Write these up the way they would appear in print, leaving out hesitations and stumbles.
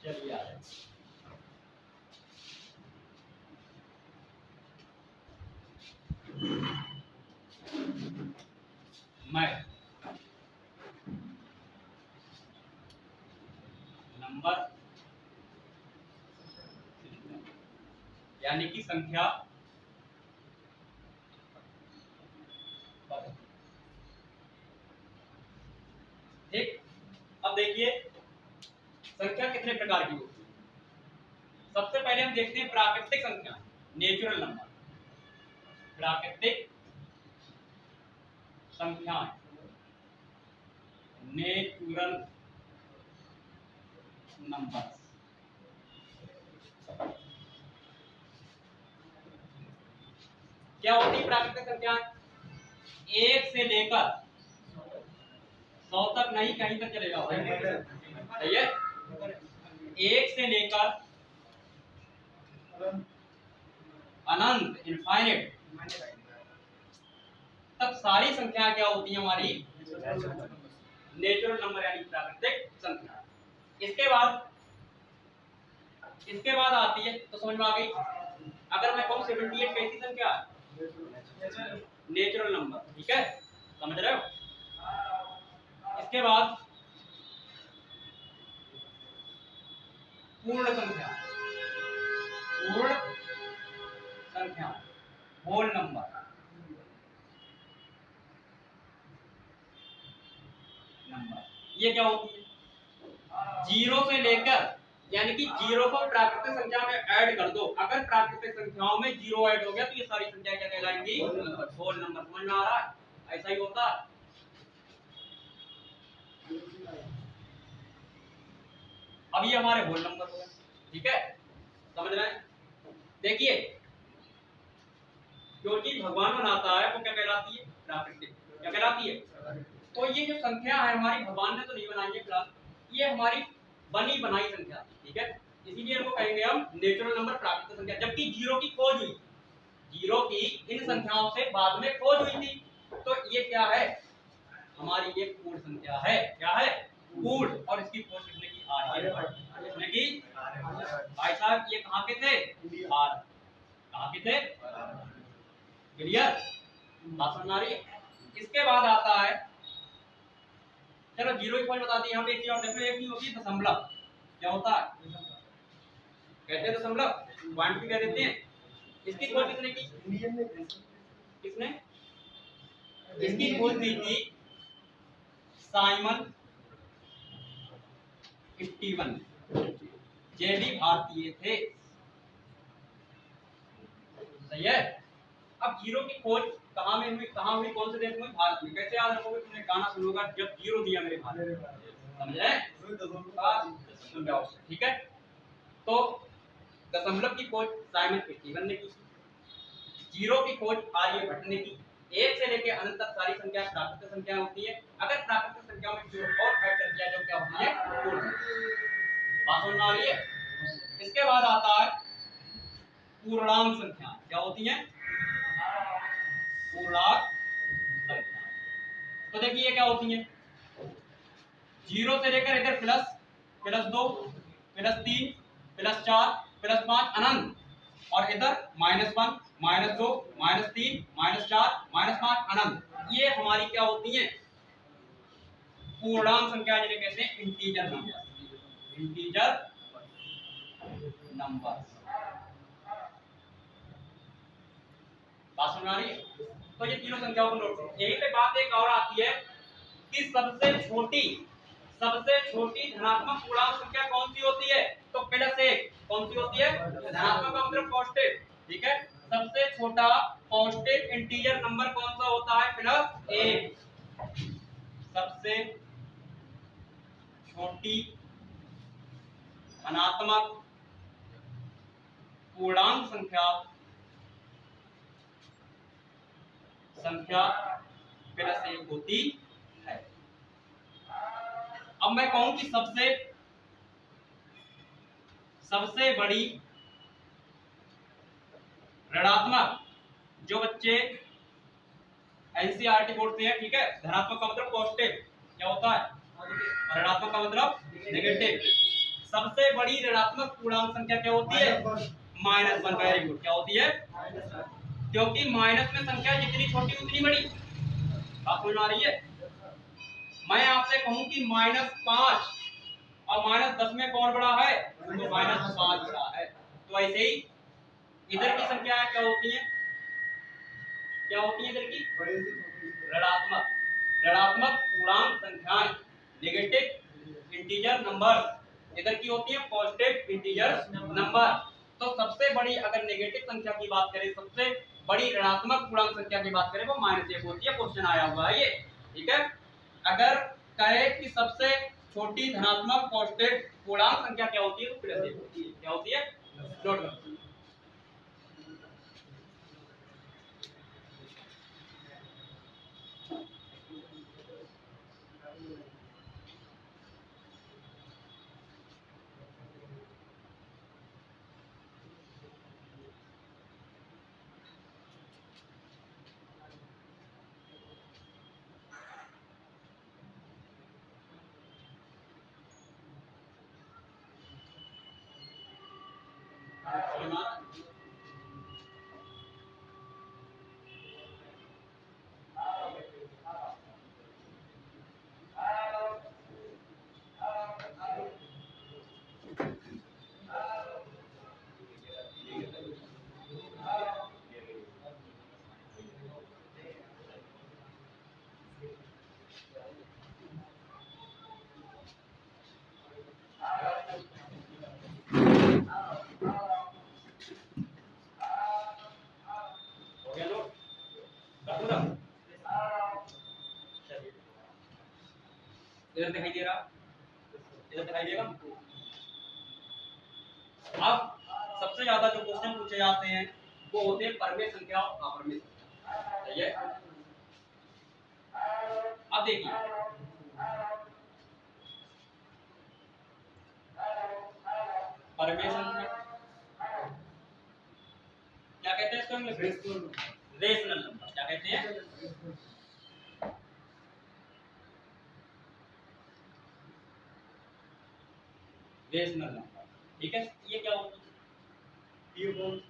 चलिए आ जाए। मैं नंबर यानी कि संख्या ठीक। अब देखिए संख्या कितने प्रकार की होती है। सबसे पहले हम देखते हैं प्राकृतिक संख्या, नेचुरल नंबर। प्राकृतिक संख्याएं, नेचुरल नंबर। क्या होती है प्राकृतिक संख्या? एक से लेकर 100 तक नहीं, कहीं तक चले जाओ, सही है। एक से लेकर अनंत, इनफाइनाइट तक सारी संख्या क्या होती है हमारी? नेचुरल नंबर यानी प्राकृतिक संख्या। इसके बाद आती है, तो समझ में आ गई। अगर मैं कहूं 78 कैसी संख्या? नेचुरल नंबर, ठीक है, समझ रहे हो। इसके बाद पूर्ण संख्या, पूर्ण संख्या, होल नंबर। ये क्या होती है? जीरो से लेकर, यानी कि जीरो को प्राकृतिक संख्या में ऐड कर दो। अगर प्राकृतिक संख्याओं में जीरो ऐड हो गया तो ये सारी संख्या क्या कहलाएंगी? Whole number. समझ में आ रहा है? ऐसा ही होता है। अब ये हमारे होल नंबर हो गए, ठीक है, समझ रहे हैं। देखिए जो चीज भगवान बनाता है वो क्या कहलाती है? प्राकृतिक। क्या कहलाती है? तो ये जो संख्या है हमारी, भगवान ने तो नहीं बनाई है फिलहाल, ये हमारी बनी बनाई संख्या, ठीक है। इसीलिए इनको कहेंगे हम नेचुरल नंबर, प्राकृतिक संख्या। जबकि जीरो की खोज हुई, जीरो की इन संख्याओं से बाद में खोज हुई थी, तो ये क्या है? हमारी ये पूर्ण संख्या है। क्या है? पूर्ण। और इसकी खोज किसने की? आर्यभट्ट। किसने की? भाई साहब ये कहाँ के थे? भारत। कहाँ के थे? क्लियर? बात समझ आ रही है? इसके बाद आता है, चलो जीरो की खोज बता दी। यहाँ पे एक और देखो, एक नहीं होती दशमलव। क्या होता है? कहते हैं दशमलव, पॉइंट भी कह देते हैं। इसकी खोज किसने की? किसने? इसकी खोज की थी साइमन स्टीवन, ये भी भारतीय थे, सही है। अब जीरो की खोज कहाँ में हुई? कहाँ हुई? कौन से देश में? भारत में। कैसे याद रखोगे? तुमने गाना सुनोगा, जब जीरो दिया मेरे भारत, समझ रहे? ठीक है। तो दशमलव की खोज साइमन स्टीवन ने की, जीरो की खोज आर्यभट्ट ने की। एक से लेकर अनंत तक सारी संख्या प्राकृतिक संख्या होती है। अगर प्राकृतिक संख्या में जीरो और ऐड कर दिया जो क्या होती है? पूर्ण। बात समझ में आ रही है? इसके बाद आता है पूर्णांक संख्या। क्या होती है? पूर्णांक संख्या। तो देखिए क्या होती है? जीरो से लेकर इधर प्लस, +2, +3, +4, +5 अनंत, और इधर -1, -2, -3, -4, -5 अनंत। ये हमारी क्या होती है? पूर्णांक संख्या, जिन्हें कहते हैं इंटीजर नंबर। Integer number. बात समझ आ रही है? तो ये तीनों संख्याओं को नोट करो। यही पे बात एक और आती है कि सबसे छोटी धनात्मक पूर्णांक संख्या कौन सी होती है? तो +1। कौन सी होती है? धनात्मक का मतलब पॉजिटिव, ठीक है। सबसे छोटा पॉजिटिव इंटीजर नंबर कौन सा होता है? +1। सबसे छोटी धनात्मक पूर्णांक संख्या +1 होती है। अब मैं कहूं कि सबसे बड़ी ऋणात्मक, जो बच्चे एनसीईआरटी बोर्ड से है, ठीक है, धनात्मक का मतलब पॉजिटिव क्या होता है? ऋणात्मक का मतलब नेगेटिव। सबसे बड़ी ऋणात्मक पूर्णांक संख्या क्या होती है? -1। Very good. क्या होती है? क्योंकि माइनस में संख्या जितनी छोटी उतनी बड़ी। बात समझ में आ रही है? मैं आपसे कहूं कि -5 और -10 में कौन बड़ा है? तो -5 बड़ा है। तो ऐसे ही इधर की संख्याएं क्या होती हैं? क्या होती है इधर की? ऋणात्मक। ऋणात्मक पूर्णांक संख्याएं, नेगेटिव इंटीजर नंबर। इधर की होती है पॉजिटिव इंटीजर नंबर। तो सबसे बड़ी अगर नेगेटिव संख्या की बात करें, सबसे बड़ी ऋणात्मक पूर्णांक संख्या की बात करें वो -1 होती है। क्वेश्चन आया हुआ है ये, ठीक है। अगर कहे कि सबसे छोटी धनात्मक पॉजिटिव पूर्णांक संख्या क्या होती है, तो +1 होती है। क्या होती है? नोट करो। इधर दिखाई दे रहा? इधर दिखाई देगा? अब सबसे ज्यादा जो क्वेश्चन पूछे जाते हैं वो होते हैं परमेय संख्या और अपरमेय संख्या। सही है? अब देखिए, परमेय संख्या क्या कहते हैं इसको इंग्लिश में? Rational number. क्या कहते हैं? Rational number. ठीक है। ये क्या होता है?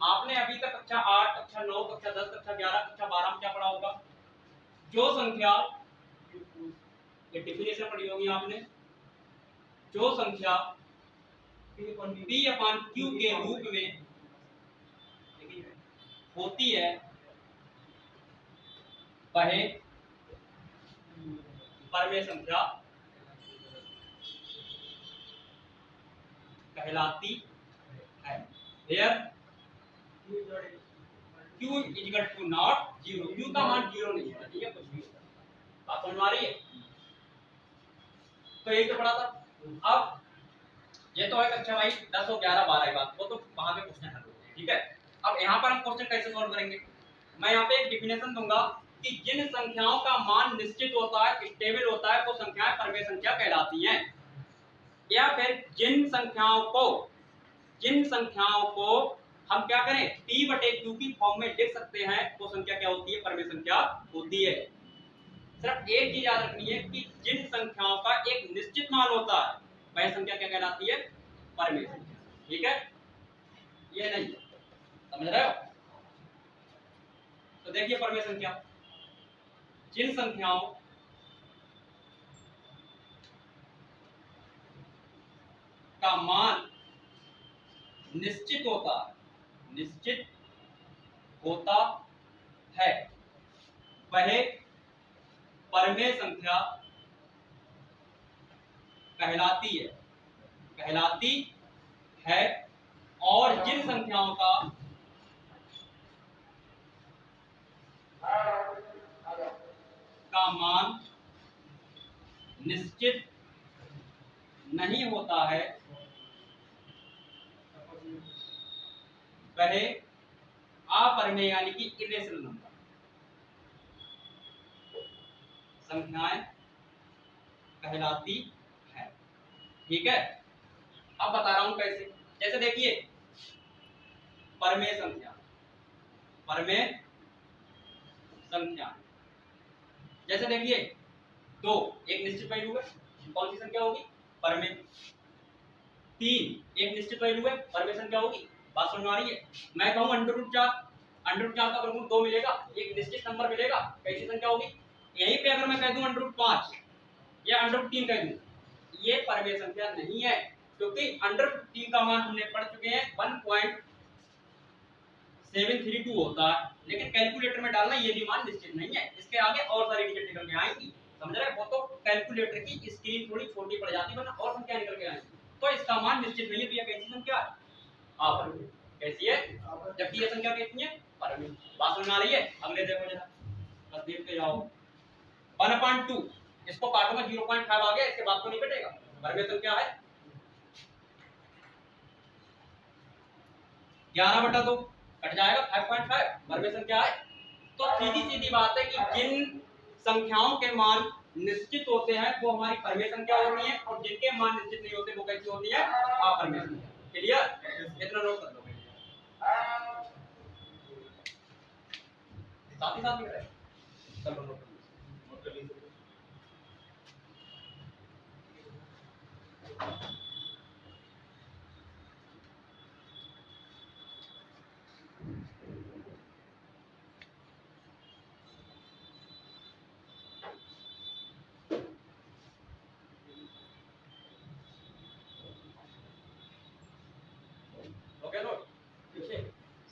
आपने अभी तक कक्षा 8, कक्षा 9, कक्षा 10, कक्षा 11, कक्षा 12 में क्या पढ़ा होगा? जो संख्या, ये डेफिनेशन पढ़ी होगी आपने, जो संख्या P/Q के रूप में होती है वह परमेय संख्या कहलाती है। Here Q = not 0। Q का मान 0 नहीं है, ठीक है, कुछ भी। बात समझ में आ रही है? तो यही तो पढ़ा था। अब ये तो है कक्षा भाई 10 और 11 12 की बात, वो तो वहां पे क्वेश्चन हल होते हैं, ठीक है। अब यहाँ पर हम क्वेश्चन कैसे सॉल्व करेंगे? मैं यहाँ पे एक डिफिनेशन दूंगा कि जिन संख्याओं का मान निश्चित होता है, स्टेबल होता है, वो संख्याएं परमेय संख्या कहलाती हैं। या फिर जिन संख्याओं को हम क्या करें, P/Q की फॉर्म में लिख सकते हैं, वो संख्या क्या होती है? परमेय संख्या होती है। सिर्फ एक चीज याद रखनी है कि जिन संख्याओं का एक निश्चित मान होता है वह संख्या क्या कहलाती है? परमेय संख्या। ठीक है, ये नहीं समझ रहे हो? तो देखिए परमेय संख्या, जिन संख्याओं का मान निश्चित होता है वह परमेय संख्या कहलाती है। और जिन संख्याओं का मान निश्चित नहीं होता है वह अपरमेय यानी कि इरेशनल नंबर संख्याएं कहलाती है। ठीक है, अब बता रहा हूं कैसे। जैसे देखिए परमेय संख्या जैसे देखिए 2 एक निश्चित वैल्यू है, कौन सी संख्या होगी? परमेय। 3 एक निश्चित वैल्यू है, परिमेय संख्या होगी। बात समझ में आ रही है? मैं कहूं √4 का वर्गमूल 2 मिलेगा, एक निश्चित नंबर मिलेगा, कैसी संख्या होगी? यहीं पे अगर मैं कह दूं √5 या √3 कह दूं, ये परिमेय संख्या नहीं है, क्योंकि √3 का मान हमने पढ़ चुके हैं 1.732 होता है, लेकिन कैलकुलेटर में डालना ये भी मान निश्चित नहीं है, इसके आगे और सारी डिजिट निकल के आएंगी, समझ रहे हैं? वो तो कैलकुलेटर की स्क्रीन थोड़ी छोटी पड़ जाती है, वरना और संख्या निकल के आएंगी, तो इसका मान निश्चित नहीं है। तो ये कैसी संख्या है? अपरिमेय। कैसी है? जबकि ये संख्या कैसी है? परिमेय। बात समझ में आ रही है? अगले देखो जरा, बस देखते जाओ। 1/2 इसको काटूंगा 0.5 आ गया, इसके बाद तो नहीं कटेगा, परिमेय संख्या है। 11/2 कट जाएगा, 5.5 परिमेय संख्या है। तो सीधी सीधी बात है कि जिन संख्याओं के मान निश्चित होते हैं वो हमारी परिमेय संख्या होती है, और जिनके मान निश्चित नहीं होते वो कैसी होती है? अपरिमेय संख्या। क्लियर? इतना नोट कर लो, साथ ही साथ लिख रहे हैं। चलो नोट कर लीजिए।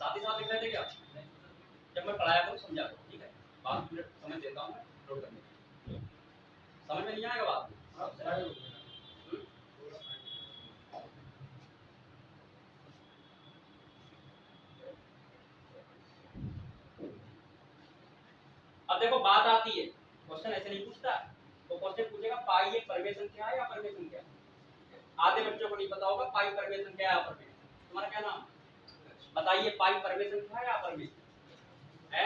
साथ ही साथ लिख रहे थे क्या? जब मैं पढ़ाया करूँ समझा करो, ठीक है? 5 मिनट समय देता हूँ मैं नोट करने के लिए। समझ में नहीं आएगा बात? अब देखो बात आती है, क्वेश्चन ऐसे नहीं पूछता, तो क्वेश्चन पूछेगा पाई एक परिमेय संख्या है या अपरिमेय संख्या? आधे बच्चों को नहीं पता होगा पाई परिमेय संख्या है या अपरिमेय। तुम्हारा क्या नाम? बताइए, पाई परिमेय संख्या है या अपरिमेय है?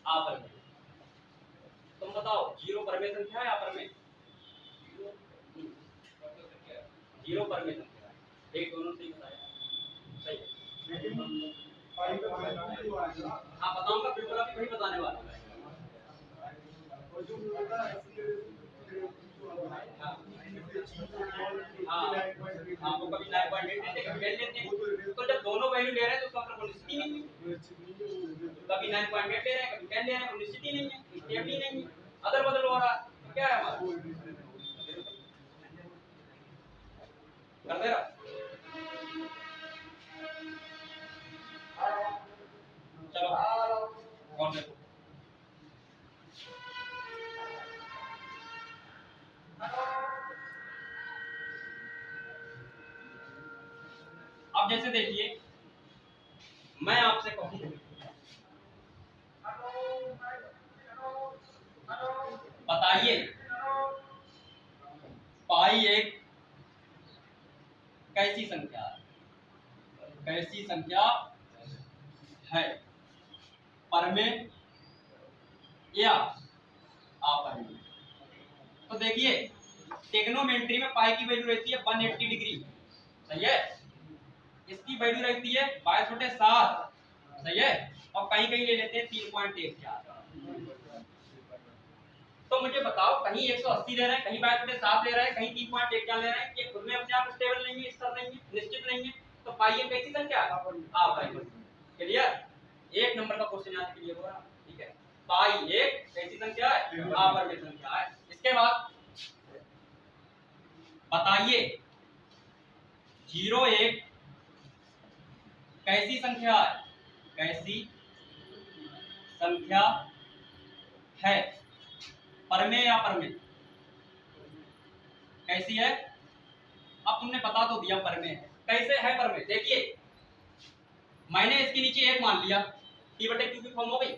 अपरिमेय। तुम बताओ, 0 परिमेय संख्या है या अपरिमेय? 0 परिमेय संख्या है। एक दोनों सही बताया, सही है। हाँ बताऊंगा, बिल्कुल अभी वही बताने वाला हूं। हाँ वो कभी 9.8 लेते, कभी 10 लेते हैं, तो जब दोनों वैल्यू ले रहे हैं तो उसका मतलब निश्चित ही नहीं है। कभी 9.8 ले रहे हैं, कभी 10 ले रहे हैं, तो निश्चित ही नहीं है, स्टेबल ही नहीं है, अदल बदल हो रहा है, तो क्या है हमारा? कर दे रहा। चलो और देखो, अब जैसे देखिए मैं आपसे कहूं, बताइए पाई एक कैसी संख्या है? कैसी संख्या है? परिमेय या अपरिमेय? तो देखिए ट्रिग्नोमेट्री में पाई की वैल्यू रहती है 180 डिग्री, सही है? इसकी वैल्यू रहती है 22/7, सही है? और कहीं कहीं ले लेते हैं 3.14। तो मुझे बताओ, कहीं 180 ले रहे हैं, कहीं 22/7 ले रहे हैं, कहीं 3.14 ले रहे हैं, ये खुद में अपने आप स्टेबल नहीं है, स्थिर नहीं है, निश्चित नहीं है, तो पाई एक कैसी संख्या है? अपरिमेय। क्लियर? एक नंबर का क्वेश्चन आज के लिए हो रहा है, ठीक है? पाई एक कैसी संख्या है? अपरिमेय संख्या है। इसके बाद बताइए 0 1 कैसी संख्या है? कैसी संख्या है? परिमेय या अपरिमेय? कैसी है? अब तुमने बता तो दिया परिमेय है, कैसे है परिमेय? देखिए मैंने इसके नीचे 1 मान लिया, T/Q की फॉर्म हो गई,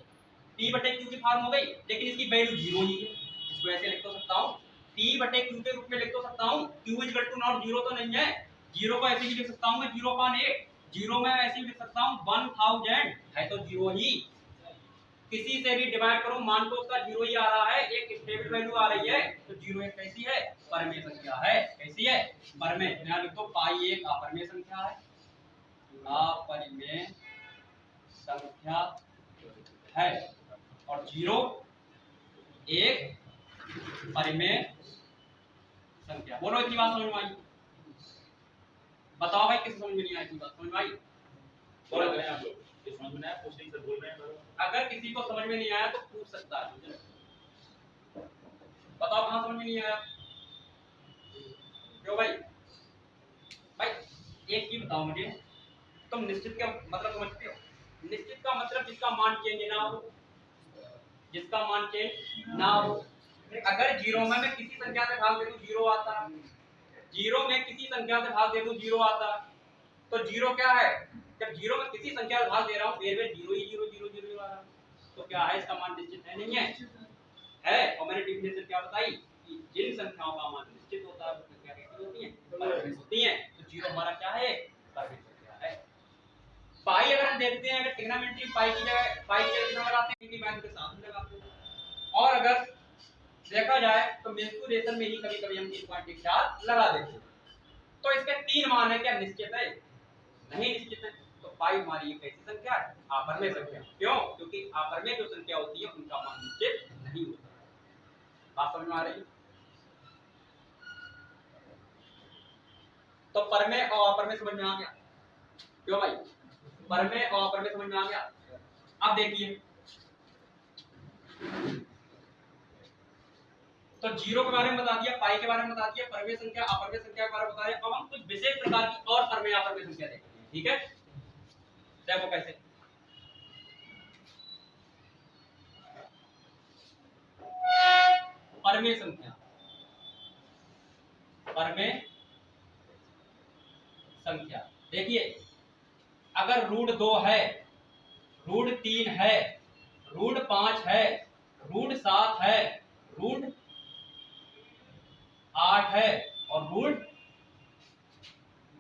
T/Q की फॉर्म हो गई, लेकिन इसकी वैल्यू 0 ही है। इसको ऐसे लिख तो सकता हूँ, T/Q के रूप में लिख तो सकता हूँ, Q = 0 तो नहीं है, 0 को ऐसे भी लिख सकता हूँ मैं 0.8, 0 में ऐसे भी लिख सकता हूँ 1000, है तो 0 ही। किसी से भी डिवाइड करो मान तो उसका 0 ही आ रहा है, एक स्टेबल वैल्यू आ रही है, तो 0 एक कैसी है? परिमेय संख्या है। कैसी है? परिमेय। यहाँ लिखो पाई एक अपरिमेय संख्या है, अपरिमेय संख्या है, और 0 एक परिमेय संख्या। बोलो इतनी बात समझ में आई? बताओ भाई, किसी समझ में नहीं आई थी बात? समझ में आई? बोला करें आप लोग, ये समझ में नहीं आया, पूछने सर बोल रहे हैं बरोबर। अगर किसी को समझ में नहीं आया तो पूछ सकता है, समझ रहे? बताओ कहाँ समझ में नहीं आया? क्यों भाई? भाई एक चीज बताओ मुझे, तुम निश्चित का मतलब समझते हो? निश्चित का मतलब जिसका मान चेंज ना हो, जिसका मान चेंज ना हो। अगर जीरो में मैं किसी संख्या से भाग दे दूं जीरो आता है, जीरो में किसी संख्या से भाग दे दूं जीरो आता है, तो जीरो क्या है? जब जीरो में किसी संख्या से भाग दे रहा हूं फिर में जीरो ही जीरो जीरो जीरो जीरो आ रहा है, तो क्या है? इसका मान निश्चित है नहीं है? है। और मैंने डेफिनेशन क्या बताई कि जिन संख्याओं का मान निश्चित होता है वो संख्या कैसी होती है? परमेय होती है। तो जीरो हमारा क्या है? परमेय संख्या है। पाई अगर हम देखते हैं, अगर ट्रिग्नोमेट्री पाई की जगह कितना लगाते हैं? की वैल्यू के साथ में लगाते हैं। और अगर देखा जाए तो मेंसुरेशन में ही कभी-कभी हम 3.14 लगा देते हैं। तो इसके तीन मान है, क्या निश्चित है? नहीं निश्चित है। तो पाई हमारी एक ऐसी संख्या है, अपरमेय संख्या। क्यों? क्योंकि अपरमेय जो संख्या होती है उनका मान निश्चित नहीं होता। बात समझ में आ रही है? तो परमेय और अपरमेय समझ में आ गया? क्यों भाई? परमेय और अपरमेय समझ में आ गया? अब देखिए, तो जीरो के बारे में बता दिया, पाई के बारे में बता दिया, परमेय संख्या अपरमेय संख्या के बारे में बता दिया। अब हम कुछ विशेष प्रकार की और परमेय अपरमेय संख्या देखते हैं। ठीक है, देखो कैसे। परमेय संख्या, परमेय संख्या देखिए, अगर रूट 2 है, रूट 3 है, रूट 5 है, रूट 7 है, रूट 8 है और रूट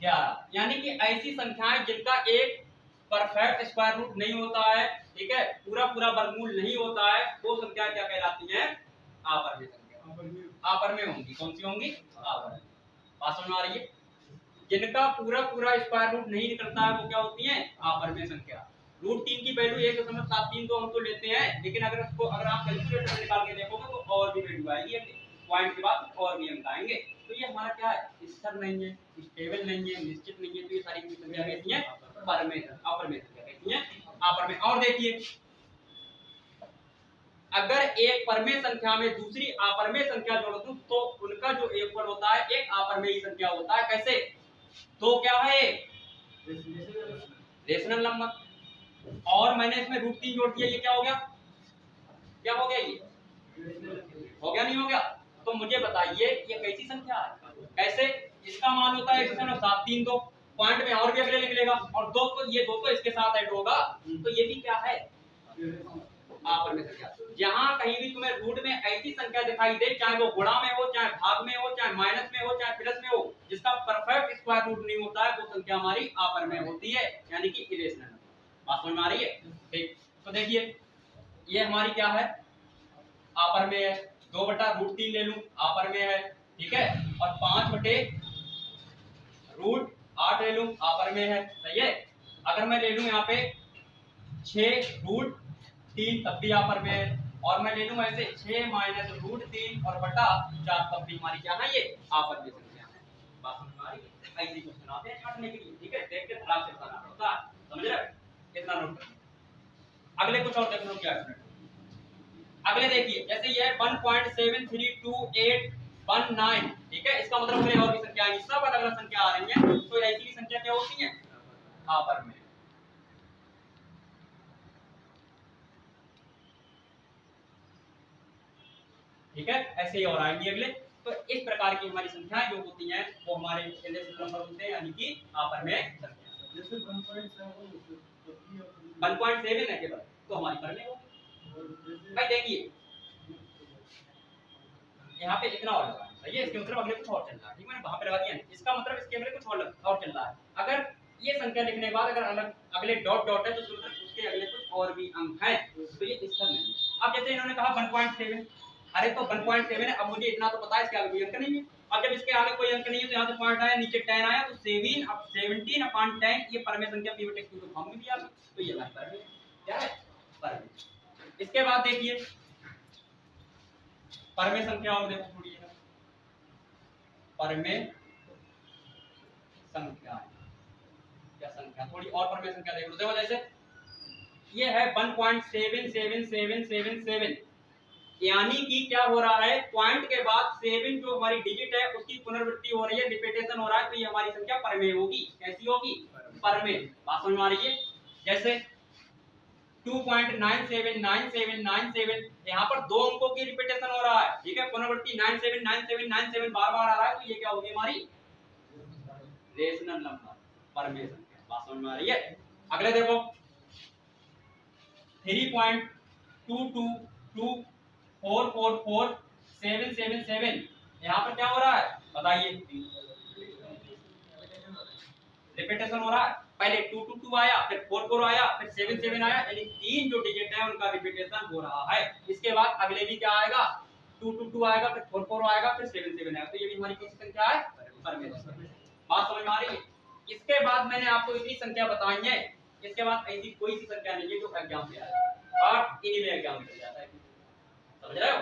11, यानी कि ऐसी संख्याएं जिनका एक परफेक्ट स्क्वायर रूट नहीं होता है, ठीक है, पूरा पूरा वर्गमूल नहीं होता है, वो संख्या क्या कहलाती है? अपरमेय संख्या। अपरमेय होंगी। कौन सी होंगी? अपरमेय। बात समझ में आ रही है? जिनका पूरा पूरा स्क्वायर रूट नहीं निकलता है वो क्या होती है? अपरमेय संख्या। रूट 3 की वैल्यू 1.732 हम तो लेते हैं, लेकिन अगर उसको अगर आप कैलकुलेटर से निकाल के देखोगे तो और भी वैल्यू आएगी, पॉइंट के बाद और भी अंक आएंगे। तो ये हमारा क्या है? स्थिर नहीं है, स्टेबल नहीं है, निश्चित नहीं है। तो ये सारी संख्या कहती है परमेय, अपरमेय संख्या कहती है अपरमेय। और देखिए, अगर एक परमेय संख्या में दूसरी अपरमेय संख्या जोड़ दूं तो उनका जो योगफल होता है एक अपरमेय संख्या होता है। कैसे? तो क्या है? Rational number. और मैंने इसमें रूट 3 जोड़ दिया, ये क्या हो गया? क्या हो गया? ये हो गया नहीं हो गया? तो मुझे बताइए ये कैसी संख्या है? कैसे? इसका मान होता है 1.732, पॉइंट में और भी अगले लिख लेगा, और दो तो ये दो तो इसके साथ ऐड होगा, तो ये भी क्या है? अपरमेय संख्या। जहां कहीं भी तुम्हें रूट में ऐसी संख्या दिखाई दे, चाहे वो गुणा में हो, चाहे भाग में हो, चाहे माइनस में हो, चाहे प्लस में हो, जिसका परफेक्ट स्क्वायर रूट नहीं होता है, वो संख्या हमारी अपरमेय होती है, यानी कि इरेशनल। बात समझ में आ रही है? ठीक, तो देखिए ये हमारी क्या है? अपरमेय है। 2/√3 ले लूं, अपरमेय है, ठीक है। और 5/√8 ले लूं, अपरमेय है, सही है। अगर मैं ले लूं यहाँ पे 6√3 तब भी अपरमेय है, और मैं ले लूं ऐसे 6 - (√3) और बटा 4 तब भी हमारी क्या है? ये अपरमेय संख्या है। बात समझ में आ रही है? ऐसे क्वेश्चन आते हैं छांटने के लिए, ठीक है, देख के ध्यान से बताना पड़ता है, समझ रहे? कितना नोट कर। अगले कुछ और देख लो क्या है। अगले देखिए, जैसे ये 1.732819, ठीक है, इसका मतलब अगले और भी संख्या आएंगी, सब अलग अलग संख्या आ रही है, तो ऐसी की संख्या क्या होती है? अपरमेय। ठीक है, ऐसे ही और आएंगी अगले। तो इस प्रकार की हमारी संख्याएं जो होती हैं वो हमारे इरेशनल नंबर होते हैं, यानी कि अपरमेय संख्या। जैसे 1.7 है केवल, तो हमारी परमेय होगी। भाई देखिए यहाँ पे इतना और लगा, सही है, इसके मतलब अगले कुछ और चल रहा है, ठीक है, मैंने वहां पे लगा दिया नहीं, इसका मतलब इसके अगले कुछ और चल रहा है। अगर ये संख्या लिखने के बाद अगर अलग अगले डॉट डॉट है तो उसका मतलब उसके अगले कुछ और भी अंक हैं, तो ये स्थिर नहीं है। अब जैसे इन्होंने कहा 1.7, अरे तो 1.7 है, अब मुझे इतना तो पता है इसके आगे कोई अंक नहीं है। अब जब इसके आगे कोई अंक नहीं है तो यहाँ से पॉइंट आया, नीचे 10 आया, तो 17/10 ये परमेय संख्या पीवट के फॉर्म में भी आ गई, तो ये हमारी परमेय क्या है? परमेय। इसके बाद देखिए परमेय संख्या और देखो थोड़ी है, परमेय संख्या है या संख्या। थोड़ी और पर मैं संख्या देख लो, देखो जैसे ये है 1.77777, यानी कि क्या हो रहा है, पॉइंट के बाद 7 जो हमारी डिजिट है उसकी पुनरावृत्ति हो रही है, रिपीटेशन हो रहा है, तो ये हमारी संख्या परमेय होगी। कैसी होगी? परमेय। बात समझ में आ रही है? जैसे 2.979797, यहाँ पर दो अंकों की रिपीटेशन हो रहा है, ठीक है, पुनरावृत्ति 979797 बार बार आ रहा है, तो ये क्या होगी हमारी रेशनल नंबर, परमेय संख्या। बात समझ में आ रही है? अगले देखो 3.222444777, यहाँ पर क्या हो रहा है बताइए, रिपीटेशन हो रहा है। पहले 222 आया, फिर 44 आया, फिर 77 आया, यानी तीन जो डिजिट है उनका रिपीटेशन हो रहा है। इसके बाद अगले भी क्या आएगा, 222 आएगा, फिर 44 आएगा, फिर 77 आएगा, तो ये भी हमारी कौन सी संख्या है? परमेय संख्या। बात समझ में आ रही है? इसके बाद मैंने आपको इतनी संख्या बताई है, इसके बाद ऐसी कोई सी संख्या नहीं है जो एग्जाम में आए, और इन्हीं में एग्जाम चल जाता है। समझ रहे हो?